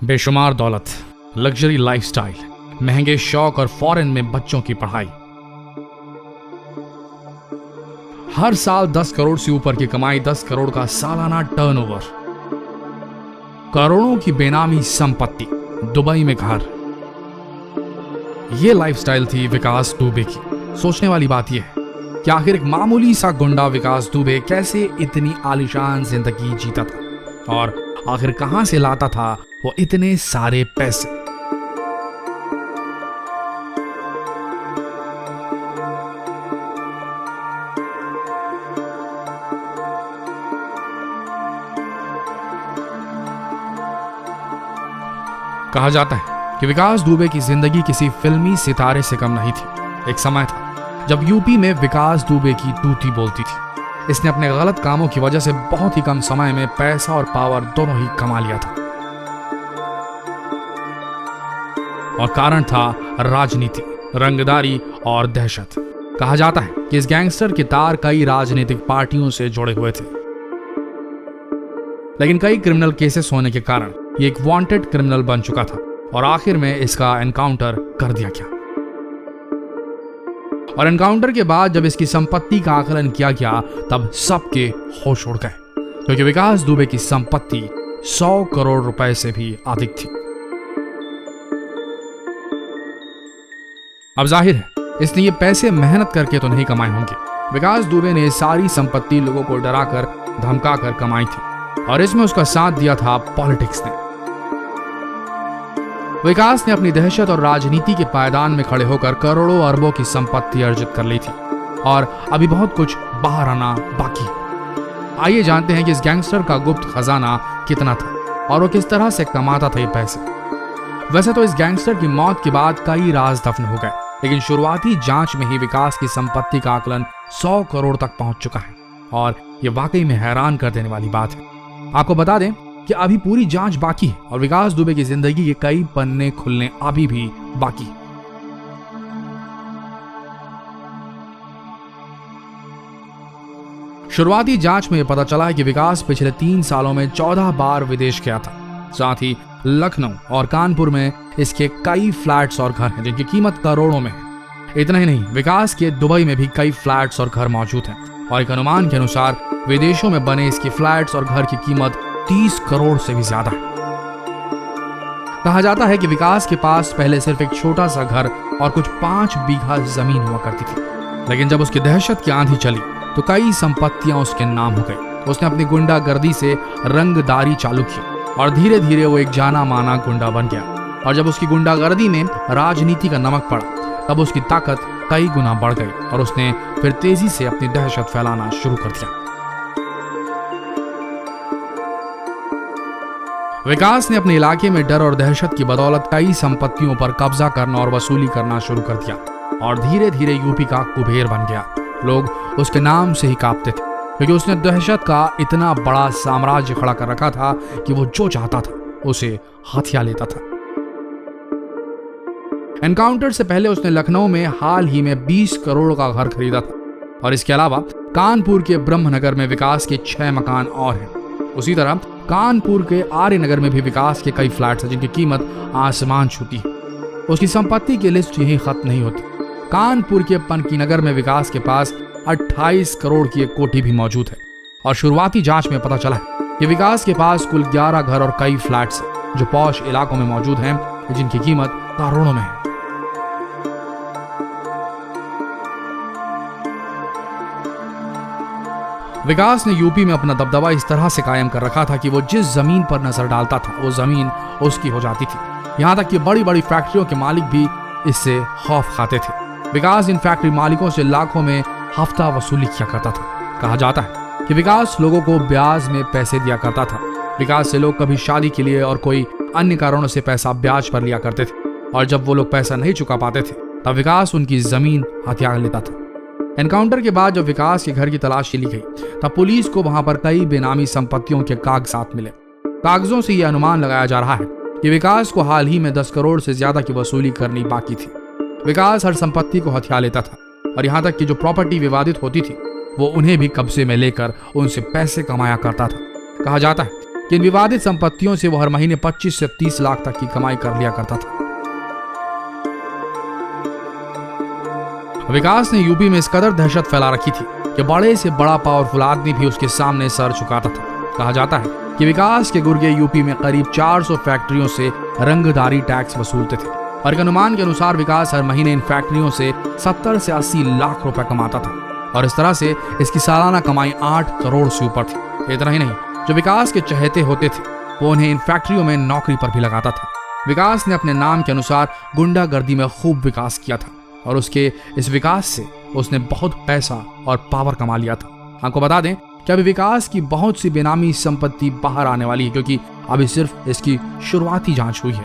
बेशुमार दौलत, luxury lifestyle, महंगे शौक और फॉरेन में बच्चों की पढ़ाई। हर साल 10 करोड़ से ऊपर की कमाई, 10 करोड़ का सालाना टर्नओवर, करोड़ों की बेनामी संपत्ति, दुबई में घर। यह लाइफस्टाइल थी विकास दुबे की। सोचने वाली बात यह है कि आखिर एक मामूली सा गुंडा विकास दुबे कैसे इतनी आलीशान जिंदगी जीता था और आखिर कहां से लाता था वो इतने सारे पैसे। कहा जाता है कि विकास दुबे की जिंदगी किसी फिल्मी सितारे से कम नहीं थी। एक समय था जब यूपी में विकास दुबे की तूती बोलती थी। इसने अपने गलत कामों की वजह से बहुत ही कम समय में पैसा और पावर दोनों ही कमा लिया था और कारण था राजनीति, रंगदारी और दहशत। कहा जाता है कि इस गैंगस्टर के तार कई राजनीतिक पार्टियों से जुड़े हुए थे, लेकिन कई क्रिमिनल केसेस होने के कारण ये एक वांटेड क्रिमिनल बन चुका था और आखिर में इसका एनकाउंटर कर दिया गया। और एनकाउंटर के बाद जब इसकी संपत्ति का आकलन किया गया तब सबके होश उड़ गए, क्योंकि विकास दुबे की संपत्ति 100 करोड़ रुपए से भी अधिक थी। अब जाहिर है इसने ये पैसे मेहनत करके तो नहीं कमाए होंगे। विकास दुबे ने सारी संपत्ति लोगों को डराकर धमकाकर कमाई थी और इसमें उसका साथ दिया था पॉलिटिक्स ने। विकास ने अपनी दहशत और राजनीति के पायदान में खड़े होकर करोड़ों अरबों की संपत्ति अर्जित कर ली थी और अभी बहुत कुछ बाहर आना बाकी। आइए जानते हैं कि इस गैंगस्टर का गुप्त खजाना कितना था और वो किस तरह से कमाता था ये पैसे। वैसे तो इस गैंगस्टर की मौत के बाद कई राज दफन हो गए, लेकिन शुरुआती जांच में ही विकास की संपत्ति का आकलन 100 करोड़ तक पहुंच चुका है और ये वाकई में हैरान कर देने वाली बात है। आपको बता दें कि अभी पूरी जांच बाकी है और विकास दुबे की जिंदगी के कई पन्ने खुलने अभी भी बाकी है। शुरुआती जांच में यह पता चला है कि विकास पिछले 3 सालों में 14 बार विदेश गया था। साथ ही लखनऊ और कानपुर में इसके कई फ्लैट्स और घर हैं जिनकी कीमत करोड़ों में है। इतना ही नहीं, विकास के दुबई में भी कई फ्लैट्स और घर मौजूद हैं और एक अनुमान के अनुसार विदेशों में बने इसके फ्लैट्स और घर की कीमत 30 करोड़ से भी ज्यादा है। कहा जाता है कि विकास के पास पहले सिर्फ एक छोटा सा घर और कुछ 5 बीघा जमीन हुआ करती थी, लेकिन जब उसकी दहशत की आंधी चली तो कई संपत्तियां उसके नाम हो गई। उसने अपनी गुंडागर्दी से रंगदारी चालू की और धीरे धीरे वो एक जाना माना गुंडा बन गया। और जब उसकी गुंडागर्दी में राजनीति का नमक पड़ा तब उसकी ताकत कई गुना बढ़ गई और उसने फिर तेजी से अपनी दहशत फैलाना शुरू कर दिया। विकास ने अपने इलाके में डर और दहशत की बदौलत कई संपत्तियों पर कब्जा करना और वसूली करना शुरू कर दिया और धीरे धीरे यूपी का कुबेर बन गया। लोग उसके नाम से ही कांपते थे, क्योंकि उसने दहशत का इतना बड़ा साम्राज्य खड़ा कर रखा था कि वो जो चाहता था उसे हथिया लेता था। एनकाउंटर से पहले उसने लखनऊ में हाल ही में 20 करोड़ का घर खरीदा था और इसके अलावा कानपुर के ब्रह्मनगर में विकास के 6 मकान और हैं। उसी तरह कानपुर के आर्यनगर में भी विकास के कई फ्लैट्स हैं जिनकी कीमत आसमान छूती है। उसकी संपत्ति की लिस्ट यहीं खत्म नहीं होती। कानपुर के पनकीनगर में विकास के पास 28 करोड़ की एक कोठी भी मौजूद है और शुरुआती जांच में पता चला है कि विकास के पास कुल 11 घर और कई फ्लैट्स हैं जो पॉश इलाकों में मौजूद हैं जिनकी कीमत करोड़ों में है। विकास ने यूपी में अपना दबदबा इस तरह से कायम कर रखा था कि वो जिस जमीन पर नजर डालता था वो जमीन उसकी हो जाती थी। यहां तक कि बड़ी बड़ी फैक्ट्रियों के मालिक भी इससे खौफ खाते थे। विकास इन फैक्ट्री मालिकों से लाखों में हफ्ता वसूली किया करता था। कहा जाता है कि विकास लोगों को ब्याज में पैसे दिया करता था। विकास से लोग कभी शादी के लिए और कोई अन्य कारणों से पैसा ब्याज पर लिया करते थे और जब वो लोग पैसा नहीं चुका पाते थे तब विकास उनकी जमीन हथिया लेता था। एनकाउंटर के बाद जब विकास के घर की तलाशी ली गई तब पुलिस को वहां पर कई बेनामी संपत्तियों के कागजात मिले। कागजों से यह अनुमान लगाया जा रहा है कि विकास को हाल ही में 10 करोड़ से ज्यादा की वसूली करनी बाकी थी। विकास हर संपत्ति को हथिया लेता था और यहां तक कि जो प्रॉपर्टी विवादित होती थी वो उन्हें भी कब्जे में लेकर उनसे पैसे कमाया करता था। कहा जाता है कि इन विवादित संपत्तियों से वो हर महीने 25 से 30 लाख तक की कमाई कर लिया करता था। विकास ने यूपी में इस कदर दहशत फैला रखी थी कि बड़े से बड़ा पावरफुल आदमी भी उसके सामने सर झुकाता था। कहा जाता है कि विकास के गुर्गे यूपी में करीब 400 फैक्ट्रियों से रंगदारी टैक्स वसूलते थे और एक अनुमान के अनुसार विकास हर महीने इन फैक्ट्रियों से 70 से 80 लाख रुपए कमाता था और इस तरह से इसकी सालाना कमाई 8 करोड़ से ऊपर थी। इतना ही नहीं, जो विकास के चहेते होते थे वो उन्हें इन फैक्ट्रियों में नौकरी पर भी लगाता था। विकास ने अपने नाम के अनुसार गुंडागर्दी में खूब विकास किया था और उसके इस विकास से उसने बहुत पैसा और पावर कमा लिया था। आपको बता दें कि अभी विकास की बहुत सी बेनामी संपत्ति बाहर आने वाली है, क्योंकि अभी सिर्फ इसकी शुरुआती जांच हुई है।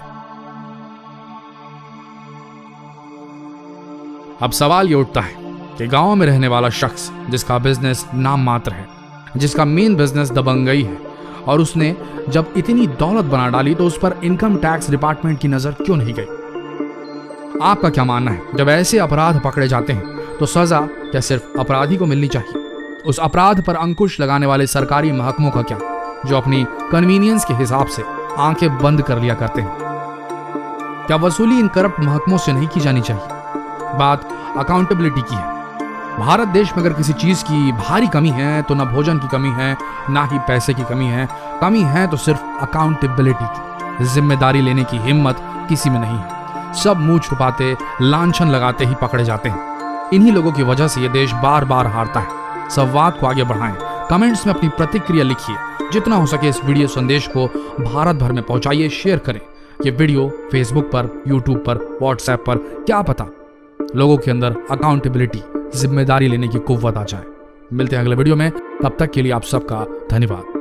अब सवाल ये उठता है कि गांव में रहने वाला शख्स जिसका बिजनेस नाम मात्र है, जिसका मेन बिजनेस दबंगई है, और उसने जब इतनी दौलत बना डाली तो उस पर इनकम टैक्स डिपार्टमेंट की नजर क्यों नहीं गई? आपका क्या मानना है? जब ऐसे अपराध पकड़े जाते हैं तो सजा क्या सिर्फ अपराधी को मिलनी चाहिए? उस अपराध पर अंकुश लगाने वाले सरकारी महकमों का क्या, जो अपनी कन्वीनियंस के हिसाब से आंखें बंद कर लिया करते हैं? क्या वसूली इन करप्ट महकमों से नहीं की जानी चाहिए? बात अकाउंटेबिलिटी की है। भारत देश में अगर किसी चीज की भारी कमी है तो ना भोजन की कमी है, ना ही पैसे की कमी है तो सिर्फ अकाउंटेबिलिटी की। जिम्मेदारी लेने की हिम्मत किसी में नहीं है। सब मुंह छुपाते, लांछन लगाते ही पकड़े जाते हैं। इन्हीं लोगों की वजह से ये देश बार बार हारता है। संवाद को आगे बढ़ाएं, कमेंट्स में अपनी प्रतिक्रिया लिखिए। जितना हो सके इस वीडियो संदेश को भारत भर में पहुंचाइए, शेयर करें। ये वीडियो फेसबुक पर, यूट्यूब पर, व्हाट्सएप पर, क्या पता लोगों के अंदर अकाउंटेबिलिटी, जिम्मेदारी लेने की कुव्वत आ जाए। मिलते हैं अगले वीडियो में, तब तक के लिए आप सबका धन्यवाद।